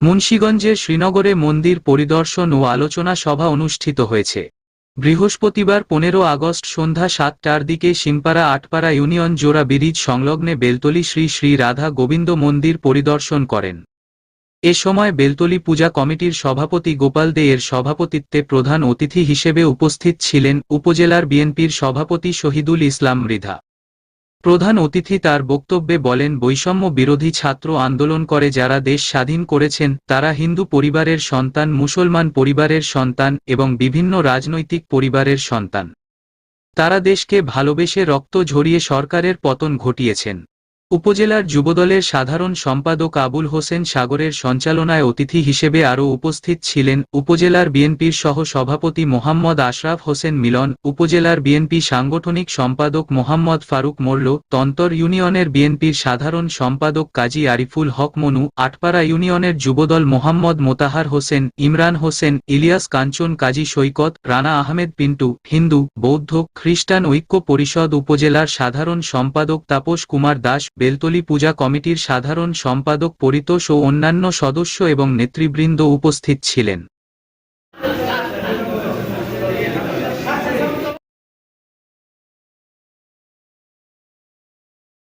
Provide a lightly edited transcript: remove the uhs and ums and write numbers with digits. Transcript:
মুন্সিগঞ্জের শ্রীনগরে মন্দির পরিদর্শন ও আলোচনা সভা অনুষ্ঠিত হয়েছে। বৃহস্পতিবার 15 আগস্ট সন্ধ্যা 7টার দিকে সিংপাড়া আটপাড়া ইউনিয়ন জোড়া ব্রিজ সংলগ্নে বেলতলী শ্রী শ্রী রাধা গোবিন্দ মন্দির পরিদর্শন করেন। এ সময় বেলতলী পূজা কমিটির সভাপতি গোপাল দে এর সভাপতিত্বে প্রধান অতিথি হিসেবে উপস্থিত ছিলেন উপজেলার বিএনপির সভাপতি শহীদুল ইসলাম মৃধা। প্রধান অতিথি তার বক্তব্যে বলেন, বৈষম্য বিরোধী ছাত্র আন্দোলন করে যারা দেশ স্বাধীন করেছেন তারা হিন্দু পরিবারের সন্তান, মুসলমান পরিবারের সন্তান এবং বিভিন্ন রাজনৈতিক পরিবারের সন্তান। তারা দেশকে ভালোবেসে রক্ত ঝরিয়ে সরকারের পতন ঘটিয়েছেন। উপজেলার যুবদলের সাধারণ সম্পাদক আবুল হোসেন সাগরের সঞ্চালনায় অতিথি হিসেবে আরও উপস্থিত ছিলেন উপজেলার বিএনপির সহ সভাপতি মোহাম্মদ আশরাফ হোসেন মিলন, উপজেলার বিএনপি সাংগঠনিক সম্পাদক মোহাম্মদ ফারুক মোল্ল, তন্তর ইউনিয়নের বিএনপির সাধারণ সম্পাদক কাজী আরিফুল হক মনু, আটপাড়া ইউনিয়নের যুবদল মোহাম্মদ মোতাহার হোসেন, ইমরান হোসেন, ইলিয়াস কাঞ্চন, কাজী সৈকত, রানা আহমেদ পিন্টু, হিন্দু, বৌদ্ধ, খ্রিস্টান ঐক্য পরিষদ উপজেলার সাধারণ সম্পাদক তাপস কুমার দাস, বেলতলী পূজা কমিটির সাধারণ সম্পাদক পরিতোষ ও অন্যান্য সদস্য এবং নেতৃবৃন্দ উপস্থিত ছিলেন।